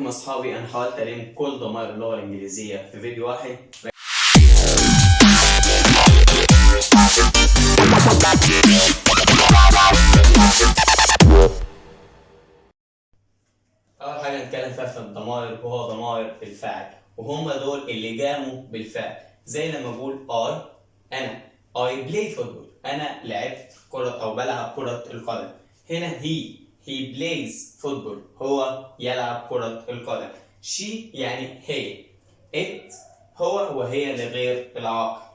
ازيكم اصحابي. انا حاولت الم كل ضمائر اللغه الانجليزيه في فيديو واحد. اول حاجه نتكلم فيها في الضمائر وهو ضمائر الفاعل، وهم دول اللي جاموا بالفعل. زي لما اقول انا I play football، انا لعبت كره او بلعب كره القدم. هنا he plays football، هو يلعب كره القدم. she يعني هي. it هو وهي لغير العاقل.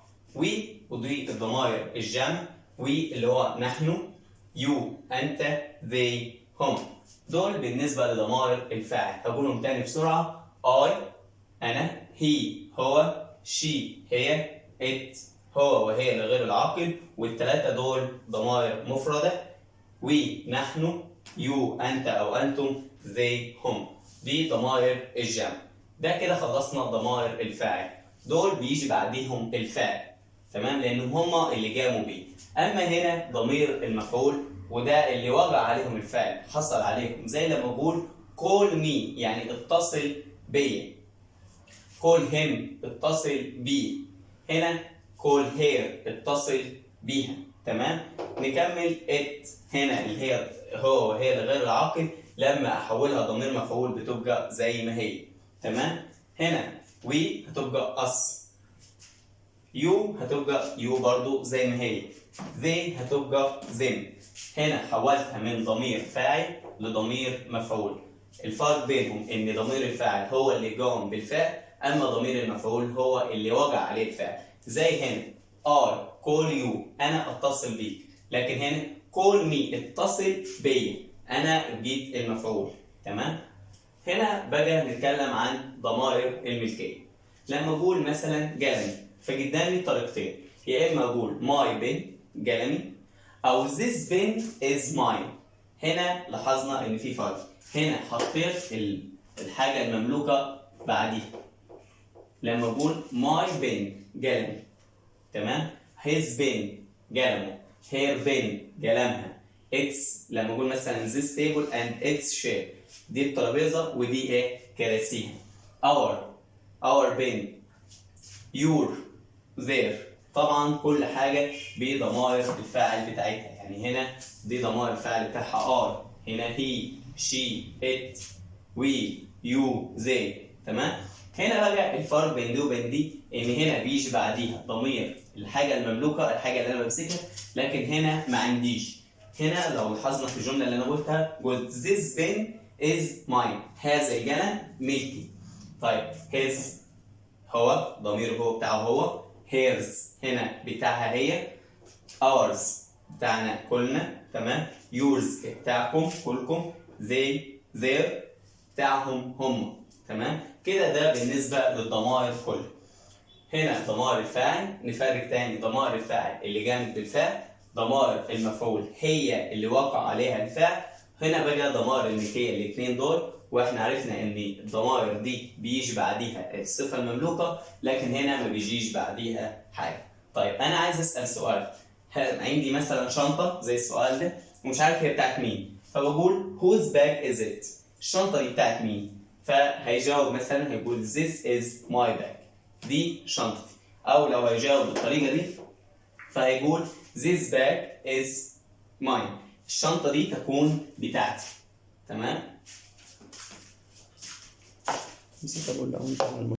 ودي الضمائر الجمع. اللي هو نحن، you انت، they هم. دول بالنسبه لضمائر الفاعل. هقولهم تاني بسرعه. I انا، he هو، she هي، it هو وهي لغير العاقل. والثلاثه دول ضمائر مفرده. نحن، you انت او انتم، they هم. دي ضمائر الجمع. ده كده خلصنا ضمائر الفاعل. دول بيجي بعديهم الفاعل، تمام، لانهم هما اللي قاموا بيه. اما هنا ضمير المفعول، وده اللي وقع عليهم الفعل، حصل عليهم. زي لما اقول call me يعني اتصل بيا. call him اتصل بيه. هنا call her اتصل بيها. تمام. نكمل it. هنا اللي هي هو وهي لغير العاقل، لما احولها ضمير مفعول بتبقى زي ما هي. تمام. هنا we هتبقى us، you هتبقى you برضو زي ما هي، they هتبقى them. هنا حولتها من ضمير فاعل لضمير مفعول. الفرق بينهم ان ضمير الفاعل هو اللي قام بالفعل، اما ضمير المفعول هو اللي وقع عليه الفعل. زي هنا I call you، انا اتصل بيك. لكن هنا call me اتصل بيا، انا بقيت المفعول. تمام. هنا بقى نتكلم عن ضمائر الملكيه. لما اقول مثلا قلمي، فقدامي طريقتين. يا اما اقول my pen قلمي، او this pen is mine. هنا لاحظنا ان في فرق. هنا حطيت الحاجه المملوكه بعديها. لما اقول my pen قلمي، تمام، his pen قلمه، her pen قلمها، it's لما اقول مثلا this table and its chair، دي الترابيزه ودي ايه؟ كراسيها. our pen، your، their. طبعا كل حاجه بضمائر الفاعل بتاعتها. يعني هنا دي ضمائر الفاعل بتاعها are، هنا he، she، it، we، you، they. تمام. هنا بقى الفرق بين دي وبين دي ان هنا بيجي بعديها ضمير الحاجه المملوكه، الحاجه اللي انا بمسكها، لكن هنا ما عنديش. هنا لو لاحظنا في الجمله اللي انا قلت this pen is mine، هذا القلم ملكي. طيب his هو ضمير هو بتاعه هو، hers هنا بتاعها هي، ours بتاعنا كلنا. تمام. yours بتاعكم كلكم، they their بتاعهم هم. تمام. كده ده بالنسبه للضمائر كلها. هنا ضمائر الفاعل نفرق تاني. ضمائر الفاعل اللي جامد بالفعل، ضمائر المفعول هي اللي وقع عليها الفعل. هنا بقى ضمائر الملكيه الاثنين دول، واحنا عرفنا ان الضمائر دي بيجي بعديها الصفه المملوكه، لكن هنا ما بيجيش بعديها حاجه. طيب انا عايز اسال سؤال. عندي مثلا شنطه زي السؤال ده ومش عارف هي بتاعت مين، فبقول whose bag is it؟ الشنطه دي بتاعت مين؟ فهيجاوب مثلا هيقول this is my bag، دي شنطتي. او لو هيجاوب بالطريقه دي فهيقول this bag is mine، الشنطه دي تكون بتاعتي. تمام. نسيت اقول له